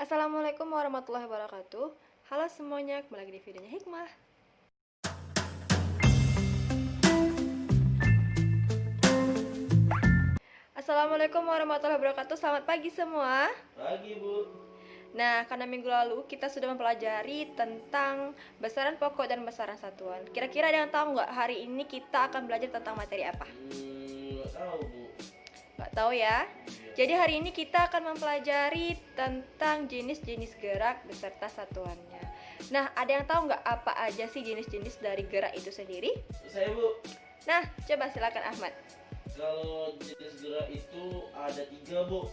Assalamualaikum warahmatullahi wabarakatuh. Halo semuanya, kembali lagi di videonya Hikmah. Assalamualaikum warahmatullahi wabarakatuh. Selamat pagi semua. Pagi, Bu. Nah, karena minggu lalu kita sudah mempelajari tentang besaran pokok dan besaran satuan. Kira-kira ada yang tahu nggak hari ini kita akan belajar tentang materi apa? Nggak tahu, Bu. Nggak tahu ya? Jadi hari ini kita akan mempelajari tentang jenis-jenis gerak beserta satuannya. Nah, ada yang tahu nggak apa aja sih jenis-jenis dari gerak itu sendiri? Saya, Bu. Nah, coba silakan Ahmad. Kalau jenis gerak itu ada 3, Bu.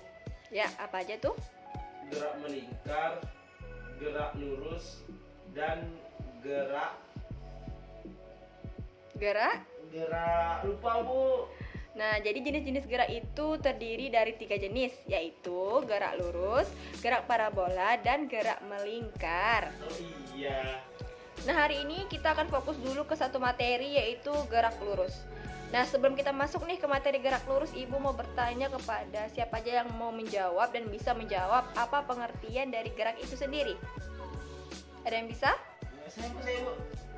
Ya, apa aja tuh? Gerak melingkar, gerak lurus, dan gerak lupa, Bu. Nah, jadi jenis-jenis gerak itu terdiri dari 3 jenis, yaitu gerak lurus, gerak parabola, dan gerak melingkar. Oh iya. Nah, hari ini kita akan fokus dulu ke satu materi, yaitu gerak lurus. Nah, sebelum kita masuk nih ke materi gerak lurus, Ibu mau bertanya kepada siapa aja yang mau menjawab dan bisa menjawab apa pengertian dari gerak itu sendiri. Ada yang bisa? Saya, Bu.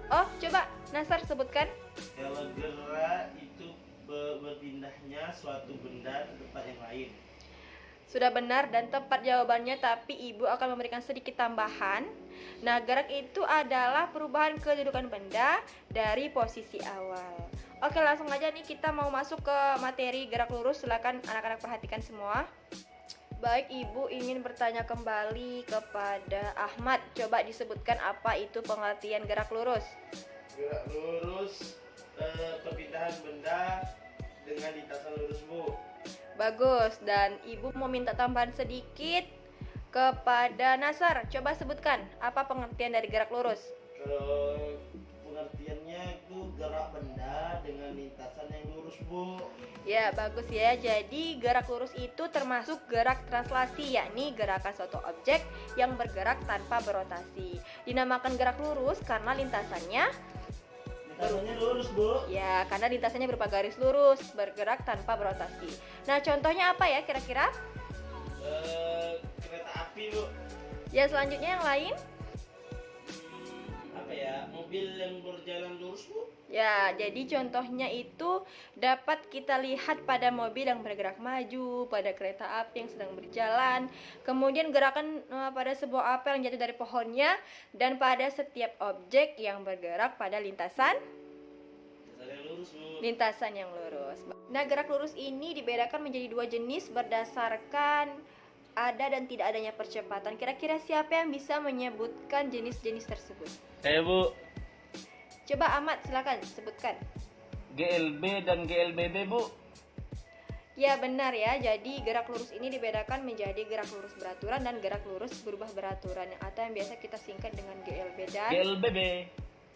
Oh, coba Nasar sebutkan. Kalau gerak itu berpindahnya suatu benda ke tempat yang lain. Sudah benar dan tepat jawabannya, tapi Ibu akan memberikan sedikit tambahan. Nah, gerak itu adalah perubahan kedudukan benda dari posisi awal. Oke, langsung aja nih kita mau masuk ke materi gerak lurus. Silakan anak-anak perhatikan semua. Baik, Ibu ingin bertanya kembali kepada Ahmad. Coba disebutkan apa itu pengertian gerak lurus. Gerak lurus perpindahan benda dengan lintasan lurus, Bu. Bagus, dan Ibu mau minta tambahan sedikit kepada Nasar. Coba sebutkan apa pengertian dari gerak lurus. Kalau pengertiannya itu gerak benda dengan lintasan yang lurus, Bu. Ya, bagus ya. Jadi gerak lurus itu termasuk gerak translasi, yakni gerakan suatu objek yang bergerak tanpa berotasi. Dinamakan gerak lurus karena lintasannya lurus, Bu. ya, karena lintasannya berupa garis lurus, bergerak tanpa berotasi. Nah, contohnya apa ya kira-kira? Kereta api, Bu. Ya, selanjutnya yang lain. Apa ya? Mobil yang berjalan lurus, Bu. Ya, jadi contohnya itu dapat kita lihat pada mobil yang bergerak maju, pada kereta api yang sedang berjalan, kemudian gerakan pada sebuah apel yang jatuh dari pohonnya, dan pada setiap objek yang bergerak pada lintasan yang lurus. Nah, gerak lurus ini dibedakan menjadi 2 jenis berdasarkan ada dan tidak adanya percepatan. Kira-kira siapa yang bisa menyebutkan jenis-jenis tersebut? Saya, Bu. Coba Ahmad, silakan sebutkan. GLB dan GLBB, Bu. Ya, benar ya. Jadi gerak lurus ini dibedakan menjadi gerak lurus beraturan dan gerak lurus berubah beraturan, atau yang biasa kita singkat dengan GLB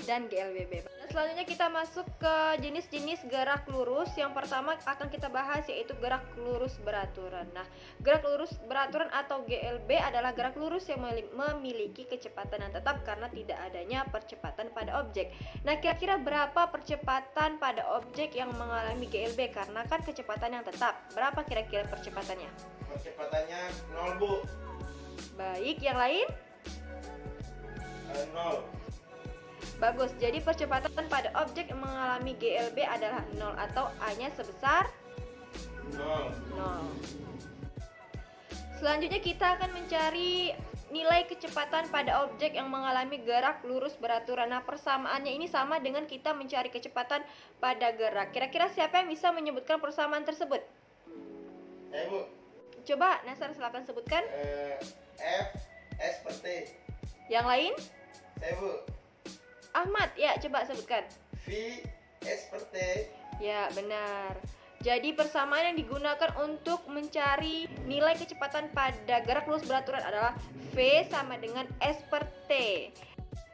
dan GLBB. Nah, selanjutnya kita masuk ke jenis-jenis gerak lurus. Yang pertama akan kita bahas yaitu gerak lurus beraturan. Nah, gerak lurus beraturan atau GLB adalah gerak lurus yang memiliki kecepatan yang tetap karena tidak adanya percepatan pada objek. Nah, kira-kira berapa percepatan pada objek yang mengalami GLB? Karena kan kecepatan yang tetap. Berapa kira-kira percepatannya? Percepatannya 0, Bu. Baik, yang lain? 0. Bagus, jadi percepatan pada objek yang mengalami GLB adalah 0 atau A-nya sebesar 0. 0. Selanjutnya kita akan mencari nilai kecepatan pada objek yang mengalami gerak lurus beraturan. Nah, persamaannya ini sama dengan kita mencari kecepatan pada gerak. Kira-kira siapa yang bisa menyebutkan persamaan tersebut? Bu. Coba Nasar silakan sebutkan. F S per T. Yang lain? Saya, Bu. Ahmad, ya coba sebutkan. V S per T. Ya, benar. Jadi persamaan yang digunakan untuk mencari nilai kecepatan pada gerak lurus beraturan adalah V sama dengan S per T.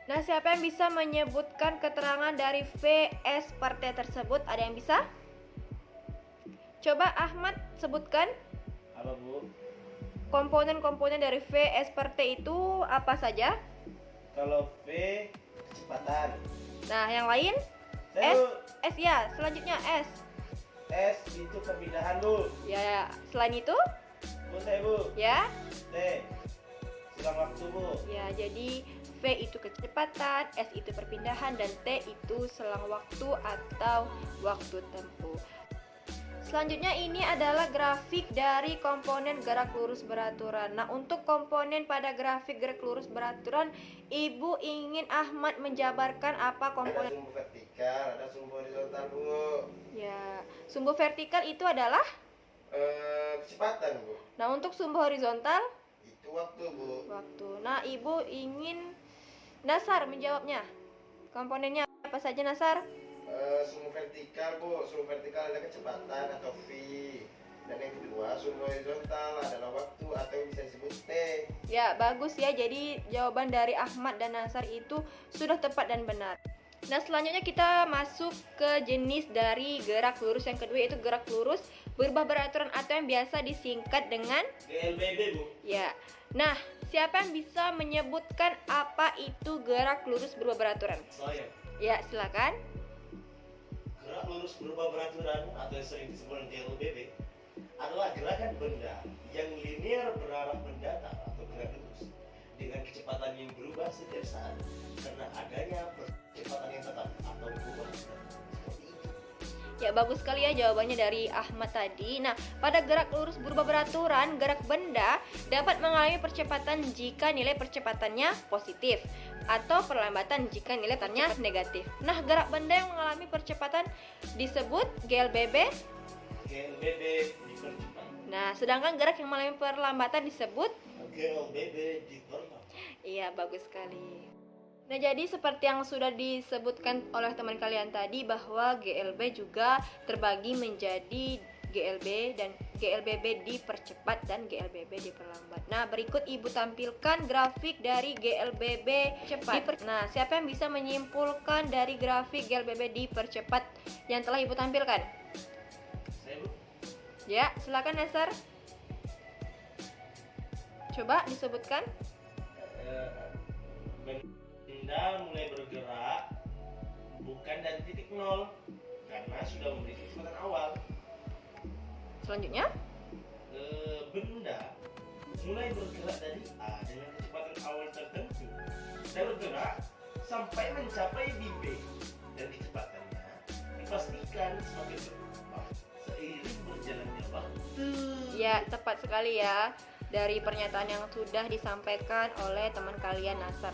Nah, siapa yang bisa menyebutkan keterangan dari V S per T tersebut? Ada yang bisa? Coba Ahmad sebutkan. Apa, Bu? Komponen-komponen dari V S per T itu apa saja? Kalau V kecepatan. Nah, yang lain? Saya, Bu. S ya, selanjutnya S. S itu perpindahan, Bu. Ya, selain itu? Bu, saya, Bu. Ya. T jadi V itu kecepatan, S itu perpindahan, dan T itu selang waktu atau waktu tempuh. Selanjutnya ini adalah grafik dari komponen gerak lurus beraturan. Nah, untuk komponen pada grafik gerak lurus beraturan, Ibu ingin Ahmad menjabarkan apa komponen? Ada sumbu vertikal, ada sumbu horizontal, Bu. Ya, sumbu vertikal itu adalah kecepatan, Bu. Nah, untuk sumbu horizontal Itu waktu, Bu. waktu. Nah, Ibu ingin Nasar menjawabnya. Komponennya apa saja, Nasar? Sumbu vertikal, Bu. Sumbu vertikal ada kecepatan atau V. Dan yang kedua, sumbu horizontal adalah waktu atau yang bisa disebut T. Ya, bagus ya. Jadi jawaban dari Ahmad dan Nasar itu sudah tepat dan benar. Nah, selanjutnya kita masuk ke jenis dari gerak lurus yang kedua, yaitu gerak lurus berubah beraturan atau yang biasa disingkat dengan GLBB, Bu. ya. Nah, siapa yang bisa menyebutkan apa itu gerak lurus berubah beraturan? Saya. Ya, silakan. Gerak lurus berubah beraturan atau yang sering disebut GLBB adalah gerakan benda yang linear berarah mendatar atau gerak lurus dengan kecepatan yang berubah setiap saat karena adanya percepatan yang tetap atau berubah seperti itu. Ya, bagus sekali ya jawabannya dari Ahmad tadi. Nah, pada gerak lurus berubah beraturan, gerak benda dapat mengalami percepatan jika nilai percepatannya positif atau perlambatan jika nilai percepatannya negatif. Nah, gerak benda yang mengalami percepatan disebut GLBB. GLBB dipercepat. Nah, sedangkan gerak yang mengalami perlambatan disebut GLBB diperlambat. Iya, bagus sekali. Nah, jadi seperti yang sudah disebutkan oleh teman kalian tadi bahwa GLB juga terbagi menjadi GLB dan GLBB dipercepat dan GLBB diperlambat. Nah, berikut Ibu tampilkan grafik dari GLBB cepat. Nah, siapa yang bisa menyimpulkan dari grafik GLBB dipercepat yang telah Ibu tampilkan? Saya, Bu. Ya, silakan Nasar. Coba disebutkan. Benda mulai bergerak bukan dari titik nol karena sudah memiliki kecepatan awal. Selanjutnya, Benda mulai bergerak dari A dengan kecepatan awal tertentu dan bergerak sampai mencapai di B, dan kecepatannya dipastikan semakin bertambah seiring berjalannya waktu. ya tepat sekali ya dari pernyataan yang sudah disampaikan oleh teman kalian Nasar.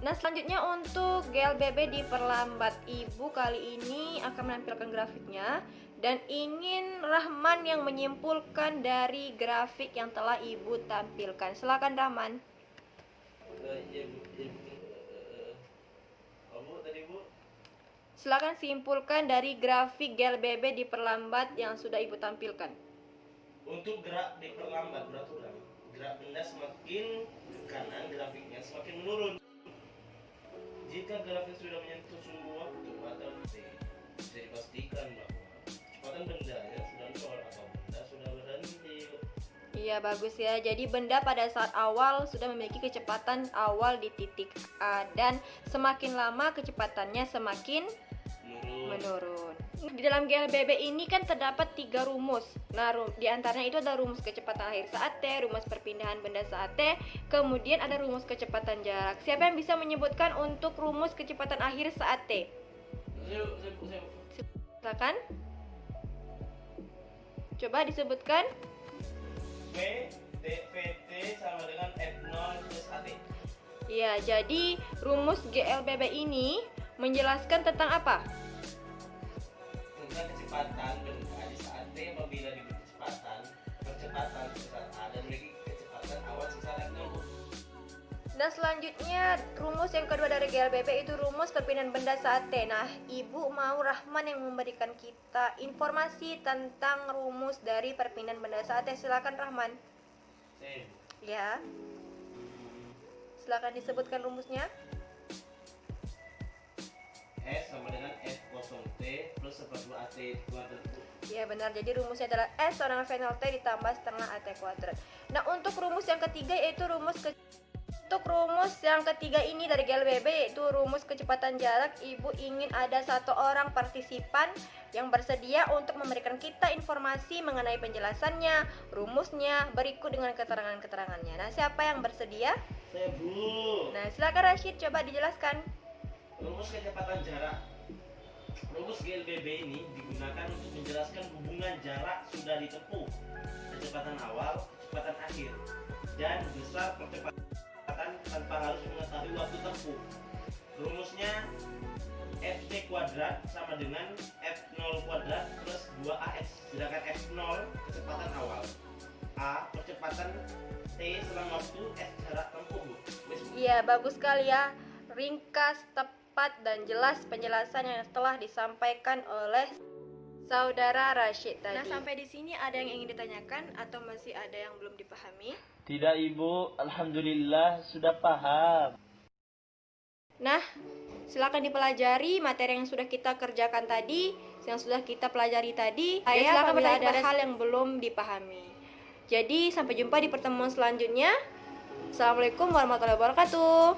Nah, selanjutnya untuk GLBB diperlambat, Ibu kali ini akan menampilkan grafiknya dan ingin Rahman yang menyimpulkan dari grafik yang telah Ibu tampilkan. Silakan Rahman. Bu. Silakan simpulkan dari grafik GLBB diperlambat yang sudah Ibu tampilkan. Untuk gerak diperlambat beraturan, gerak benda semakin ke kanan, grafiknya semakin menurun. Jika grafik sudah menyentuh sumbu waktu atau T, bisa dipastikan bahwa kecepatan benda sudah nol atau benda sudah berhenti. Iya, bagus ya. Jadi benda pada saat awal sudah memiliki kecepatan awal di titik A dan semakin lama kecepatannya semakin menurun. Di dalam GLBB ini kan terdapat 3 rumus. Nah, di antaranya itu ada rumus kecepatan akhir saat T, rumus perpindahan benda saat T, kemudian ada rumus kecepatan jarak. Siapa yang bisa menyebutkan untuk rumus kecepatan akhir saat T? Silakan. Coba disebutkan. VT sama dengan F0 plus AT. Ya, jadi rumus GLBB ini menjelaskan tentang apa? Tentang kecepatan benda di saat T apabila diberi percepatan sebesar A dan memiliki kecepatan awal sebesar F0. Nah, selanjutnya rumus yang kedua dari GLBB itu rumus perpindahan benda saat T. Nah, Ibu mau Rahman yang memberikan kita informasi tentang rumus dari perpindahan benda saat T. Silakan Rahman. Ya. Silakan disebutkan rumusnya. S sama dengan F0T plus 40 AT kuadrat. Ya, benar. Jadi rumusnya adalah S sama dengan V0T ditambah setengah AT kuadrat. Nah, untuk rumus yang ketiga yaitu Untuk rumus yang ketiga ini dari GLBB yaitu rumus kecepatan jarak, Ibu ingin ada satu orang partisipan yang bersedia untuk memberikan kita informasi mengenai penjelasannya, rumusnya, berikut dengan keterangan-keterangannya. Nah, siapa yang bersedia? Saya Bu. Nah, silakan Rashid, coba dijelaskan. Rumus kecepatan jarak. Rumus GLBB ini digunakan untuk menjelaskan hubungan jarak sudah ditempuh, kecepatan awal, kecepatan akhir, dan besar percepatan tanpa harus mengetahui waktu tempuh. Rumusnya Ft kuadrat sama dengan F0 kuadrat plus 2AX, sedangkan F0 kecepatan awal, A percepatan T selang waktu, S jarak tempuh. Iya, bagus sekali ya. Ringkas, tepat, dan jelas penjelasan yang telah disampaikan oleh saudara Rashid tadi. Nah, sampai di sini ada yang ingin ditanyakan atau masih ada yang belum dipahami? Tidak Ibu, Alhamdulillah sudah paham. Nah, silakan dipelajari materi yang sudah kita kerjakan tadi, yang sudah kita pelajari tadi. Silakan bertanya ada hal yang belum dipahami. Jadi, sampai jumpa di pertemuan selanjutnya. Assalamualaikum warahmatullahi wabarakatuh.